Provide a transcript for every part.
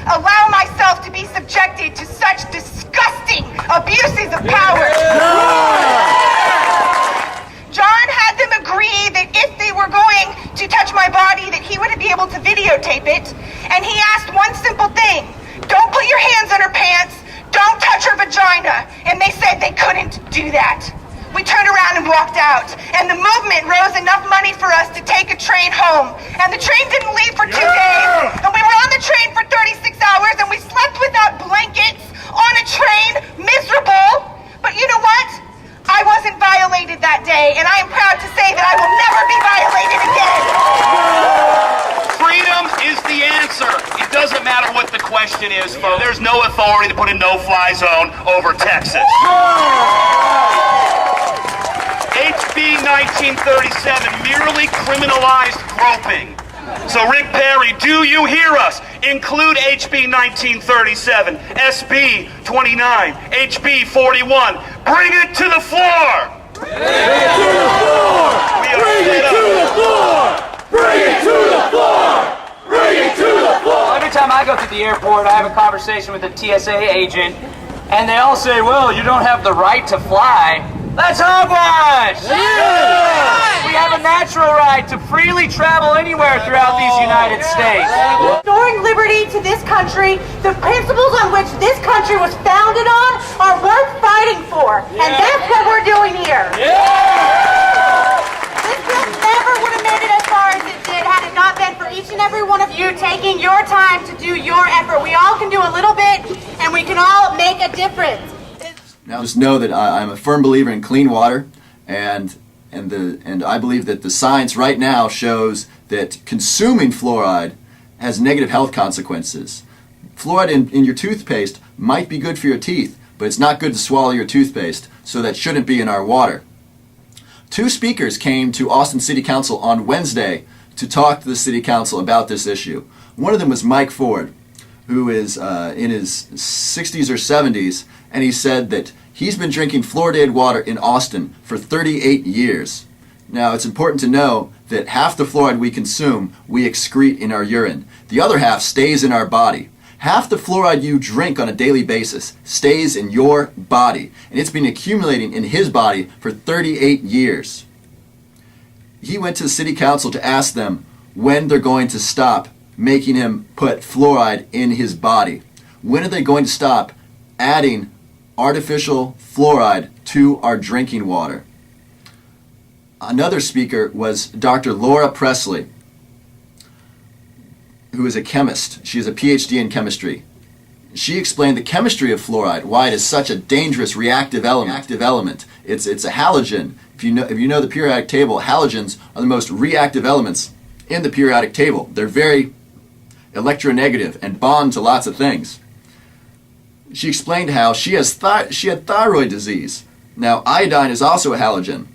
allow myself to be subjected to such disgusting abuses of power. John had them agree that if they were going to touch my body, that he would be able to videotape it. And he asked one simple thing: don't put your hands on her pants, don't touch her vagina. And they said they couldn't do that. We turned around and walked out, and the movement rose enough money for us to take a train home. And the train didn't leave for 2 days, and we were on the train for 36 hours, and we slept without blankets on a train, miserable. But you know what? I wasn't violated that day, and I am proud to say that I will never be violated again. Freedom is the answer. It doesn't matter what the question is, folks. There's no authority to put a no-fly zone over Texas. HB 1937 merely criminalized groping. So Rick Perry, do you hear us? Include HB 1937, SB 29, HB 41. Bring it to the floor! Bring it to the floor! Bring it to the floor! Bring it to the floor! Bring it to the floor! Every time I go to the airport, I have a conversation with a TSA agent, and they all say, well, you don't have the right to fly. That's hogwash! Yeah. We have a natural right to freely travel anywhere throughout these United States. Restoring liberty to this country, the principles on which this country was founded on, are worth fighting for. And that's what we're doing here. This bill never would have made it as far as it did had it not been for each and every one of you taking your time to do your effort. We all can do a little bit, and we can all make a difference. Now just know that I'm a firm believer in clean water, and I believe that the science right now shows that consuming fluoride has negative health consequences. Fluoride in your toothpaste might be good for your teeth, but it's not good to swallow your toothpaste, so that shouldn't be in our water. 2 speakers came to Austin City Council on Wednesday to talk to the City Council about this issue. One of them was Mike Ford, who is in his 60s or 70s, and he said that he's been drinking fluoridated water in Austin for 38 years. Now, it's important to know that half the fluoride we consume, we excrete in our urine. The other half stays in our body. Half the fluoride you drink on a daily basis stays in your body, and it's been accumulating in his body for 38 years. He went to the City Council to ask them when they're going to stop making him put fluoride in his body. When are they going to stop adding artificial fluoride to our drinking water? Another speaker was Dr. Laura Presley, who is a chemist. She has a PhD in chemistry. She explained the chemistry of fluoride, why it is such a dangerous reactive element. It's a halogen. If you know the periodic table, halogens are the most reactive elements in the periodic table. They're very electronegative and bond to lots of things. She explained how she had thyroid disease. Now, iodine is also a halogen,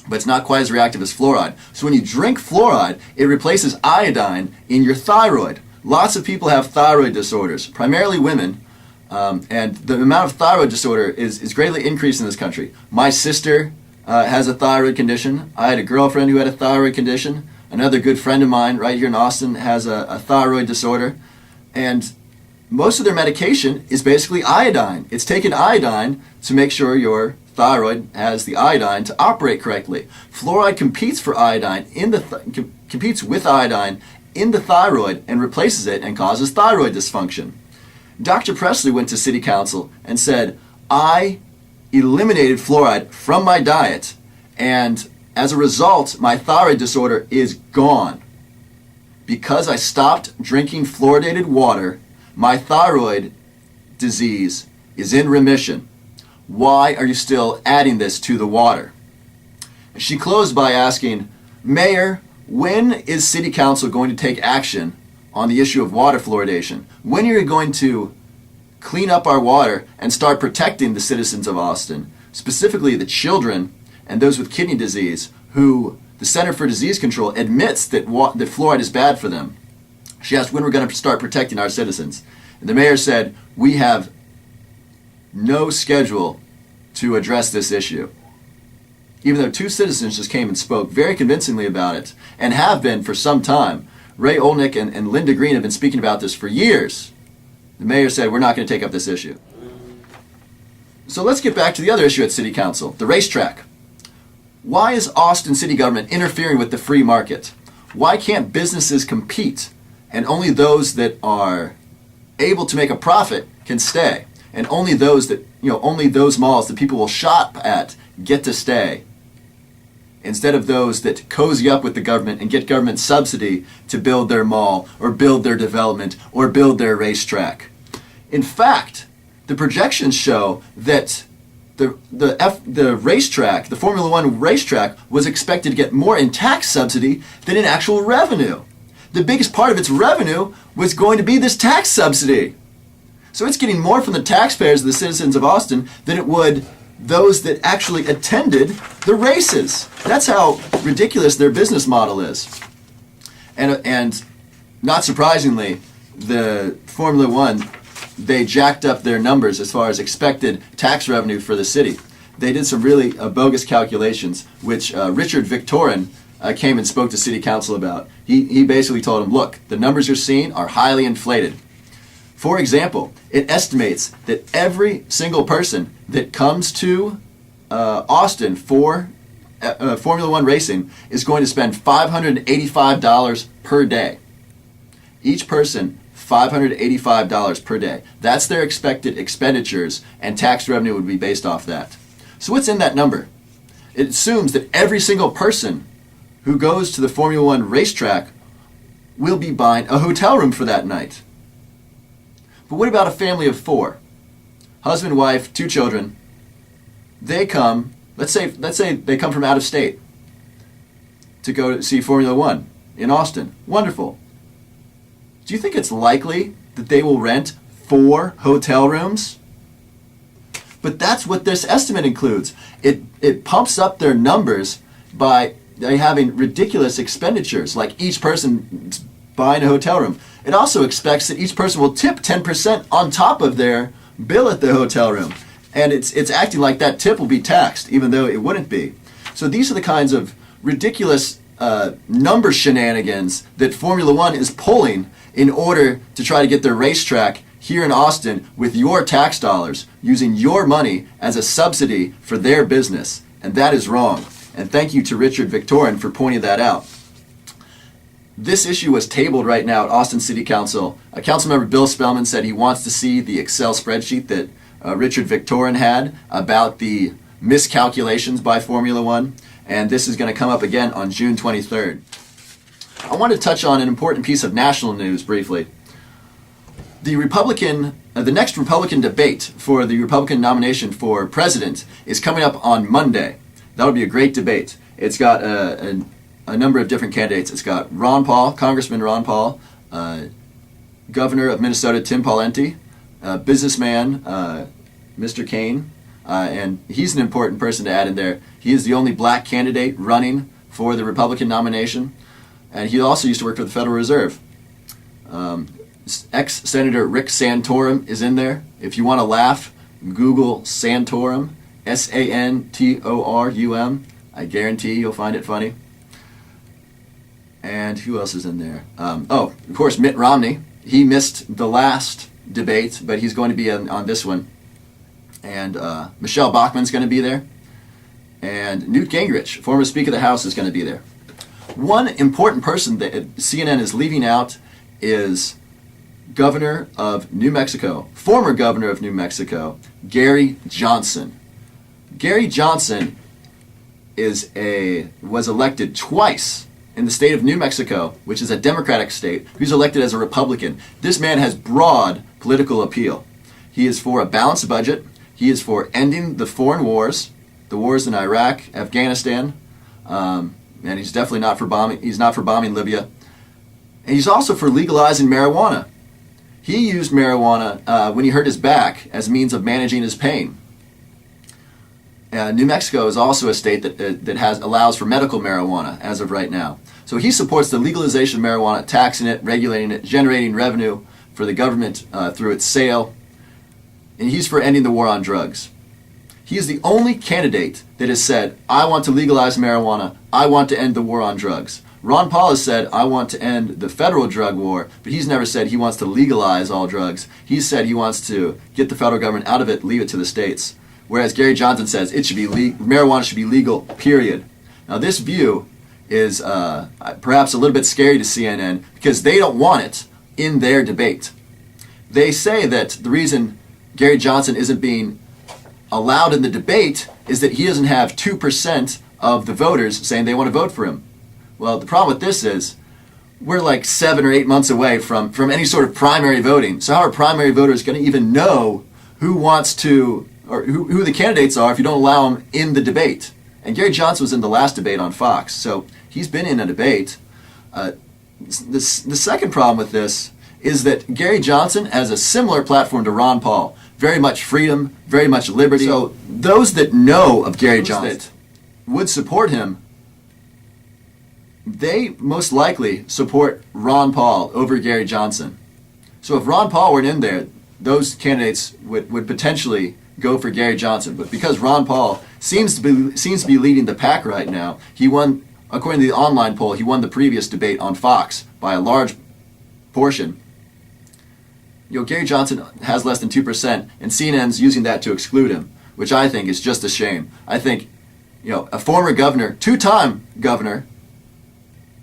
but it's not quite as reactive as fluoride. So when you drink fluoride, it replaces iodine in your thyroid. Lots of people have thyroid disorders, primarily women, and the amount of thyroid disorder is greatly increased in this country. My sister has a thyroid condition. I had a girlfriend who had a thyroid condition. Another good friend of mine right here in Austin has a thyroid disorder. And most of their medication is basically iodine. It's taking iodine to make sure your thyroid has the iodine to operate correctly. Fluoride competes for iodine competes with iodine in the thyroid and replaces it and causes thyroid dysfunction. Dr. Presley went to City Council and said, I eliminated fluoride from my diet, and as a result, my thyroid disorder is gone. Because I stopped drinking fluoridated water, my thyroid disease is in remission. Why are you still adding this to the water? She closed by asking, Mayor, when is City Council going to take action on the issue of water fluoridation? When are you going to clean up our water and start protecting the citizens of Austin, specifically the children and those with kidney disease, who the Center for Disease Control admits that fluoride is bad for them? She asked when we're going to start protecting our citizens. And the mayor said, we have no schedule to address this issue. Even though 2 citizens just came and spoke very convincingly about it, and have been for some time. Ray Olnick and Linda Green have been speaking about this for years. The mayor said, we're not going to take up this issue. So let's get back to the other issue at City Council, the racetrack. Why is Austin city government interfering with the free market? Why can't businesses compete and only those that are able to make a profit can stay? And only those that, only those malls that people will shop at get to stay, instead of those that cozy up with the government and get government subsidy to build their mall or build their development or build their racetrack. In fact, the projections show that the racetrack, the Formula One racetrack, was expected to get more in tax subsidy than in actual revenue. The biggest part of its revenue was going to be this tax subsidy. So it's getting more from the taxpayers, the citizens of Austin, than it would those that actually attended the races. That's how ridiculous their business model is. And not surprisingly, the Formula One, they jacked up their numbers as far as expected tax revenue for the city. They did some really bogus calculations, which Richard Victorin came and spoke to City Council about. He basically told them, look, the numbers you're seeing are highly inflated. For example, it estimates that every single person that comes to Austin for Formula One racing is going to spend $585 per day. Each person, $585 per day. That's their expected expenditures, and tax revenue would be based off that. So what's in that number? It assumes that every single person who goes to the Formula One racetrack will be buying a hotel room for that night. But what about a family of 4? Husband, wife, 2 children. They come, let's say they come from out of state to go to see Formula One in Austin. Wonderful. Do you think it's likely that they will rent 4 hotel rooms? But that's what this estimate includes. It pumps up their numbers by having ridiculous expenditures, like each person buying a hotel room. It also expects that each person will tip 10% on top of their bill at the hotel room. And it's acting like that tip will be taxed, even though it wouldn't be. So these are the kinds of ridiculous number shenanigans that Formula One is pulling in order to try to get their racetrack here in Austin with your tax dollars, using your money as a subsidy for their business. And that is wrong. And thank you to Richard Victorin for pointing that out. This issue was tabled right now at Austin City Council. Councilmember Bill Spellman said he wants to see the Excel spreadsheet that Richard Victorin had about the miscalculations by Formula One, and this is going to come up again on June 23rd. I want to touch on an important piece of national news briefly. The next Republican debate for the Republican nomination for president is coming up on Monday. That'll be a great debate. It's got a number of different candidates. It's got Ron Paul, Congressman Ron Paul, Governor of Minnesota Tim Pawlenty, businessman Mr. Kane, and he's an important person to add in there. He is the only black candidate running for the Republican nomination, and he also used to work for the Federal Reserve. Ex-Senator Rick Santorum is in there. If you want to laugh, Google Santorum, Santorum. I guarantee you'll find it funny. And who else is in there? Of course, Mitt Romney. He missed the last debate, but he's going to be on this one. And Michelle Bachmann's going to be there. And Newt Gingrich, former Speaker of the House, is going to be there. One important person that CNN is leaving out is Governor of New Mexico, former Governor of New Mexico, Gary Johnson. Gary Johnson was elected twice in the state of New Mexico, which is a Democratic state. He was elected as a Republican. This man has broad political appeal. He is for a balanced budget. He is for ending the foreign wars, the wars in Iraq, Afghanistan, and he's definitely not for bombing. He's not for bombing Libya. And he's also for legalizing marijuana. He used marijuana when he hurt his back as a means of managing his pain. New Mexico is also a state that allows for medical marijuana as of right now. So he supports the legalization of marijuana, taxing it, regulating it, generating revenue for the government through its sale. And he's for ending the war on drugs. He is the only candidate that has said, I want to legalize marijuana, I want to end the war on drugs. Ron Paul has said, I want to end the federal drug war, but he's never said he wants to legalize all drugs. He's said he wants to get the federal government out of it, leave it to the states. Whereas Gary Johnson says it should be marijuana should be legal, period. Now this view is perhaps a little bit scary to CNN because they don't want it in their debate. They say that the reason Gary Johnson isn't being allowed in the debate is that he doesn't have 2% of the voters saying they want to vote for him. Well, the problem with this is we're like 7 or 8 months away from any sort of primary voting. So how are primary voters going to even know who wants to, or who the candidates are if you don't allow them in the debate? And Gary Johnson was in the last debate on Fox, so he's been in a debate. The second problem with this is that Gary Johnson has a similar platform to Ron Paul. Very much freedom, very much liberty. So those that know of Gary Johnson that would support him, they most likely support Ron Paul over Gary Johnson. So if Ron Paul weren't in there, those candidates would potentially go for Gary Johnson. But because Ron Paul seems to be leading the pack right now, he won, according to the online poll, he won the previous debate on Fox by a large portion. You know, Gary Johnson has less than 2%, and CNN's using that to exclude him, which I think is just a shame. I think, you know, a former governor, two-time governor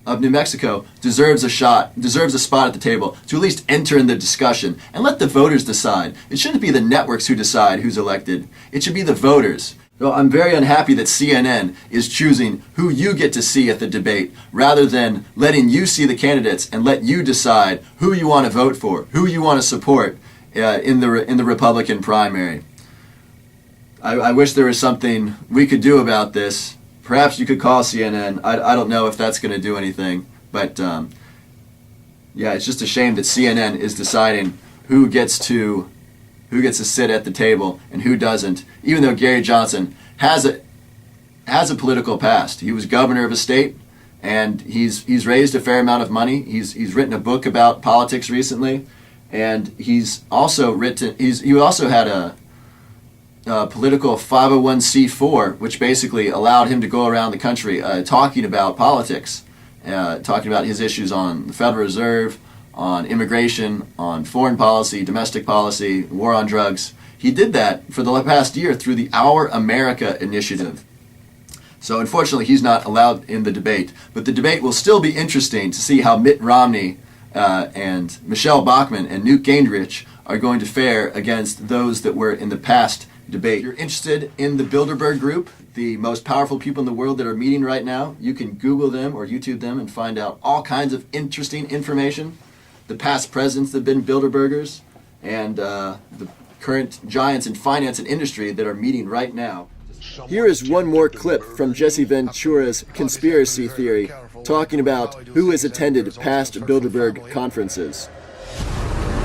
of New Mexico deserves a spot at the table to at least enter in the discussion and let the voters decide. It shouldn't be the networks who decide who's elected. It should be the voters. So I'm very unhappy that CNN is choosing who you get to see at the debate rather than letting you see the candidates and let you decide who you want to vote for, who you want to support in the Republican primary. I wish there was something we could do about this. Perhaps you could call CNN. I don't know if that's going to do anything, but yeah, it's just a shame that CNN is deciding who gets to sit at the table and who doesn't. Even though Gary Johnson has a political past, he was governor of a state, and he's raised a fair amount of money. He's written a book about politics recently, and he also had a political 501c4, which basically allowed him to go around the country talking about politics, talking about his issues on the Federal Reserve, on immigration, on foreign policy, domestic policy, war on drugs. He did that for the past year through the Our America initiative. So unfortunately, he's not allowed in the debate. But the debate will still be interesting to see how Mitt Romney and Michelle Bachmann and Newt Gingrich are going to fare against those that were in the past debate. If you're interested in the Bilderberg group, the most powerful people in the world that are meeting right now, you can Google them or YouTube them and find out all kinds of interesting information. The past presidents that have been Bilderbergers, and the current giants in finance and industry that are meeting right now. Here is one more clip from Jesse Ventura's conspiracy theory, talking about who has attended past Bilderberg conferences.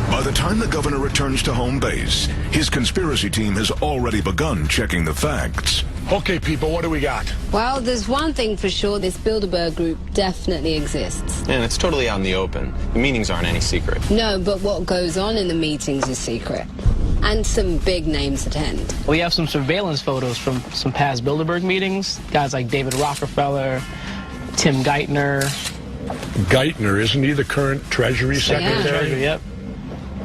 By the time the governor returns to home base, his conspiracy team has already begun checking the facts. Okay, people, what do we got? Well, there's one thing for sure, this Bilderberg group definitely exists. And it's totally out in the open. The meetings aren't any secret. No, but what goes on in the meetings is secret. And some big names attend. We have some surveillance photos from some past Bilderberg meetings. Guys like David Rockefeller, Tim Geithner. Geithner, isn't he the current Treasury Secretary? Yeah. Yep.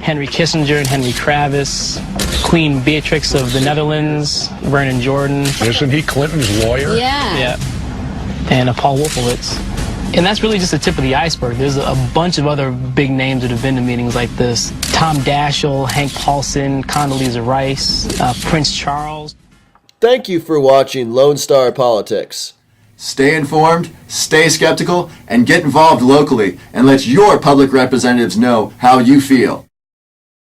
Henry Kissinger and Henry Kravis, Queen Beatrix of the Netherlands, Vernon Jordan. Isn't he Clinton's lawyer? Yeah. Yeah. And Paul Wolfowitz. And that's really just the tip of the iceberg. There's a bunch of other big names that have been to meetings like this. Tom Daschle, Hank Paulson, Condoleezza Rice, Prince Charles. Thank you for watching Lone Star Politics. Stay informed, stay skeptical, and get involved locally, and let your public representatives know how you feel.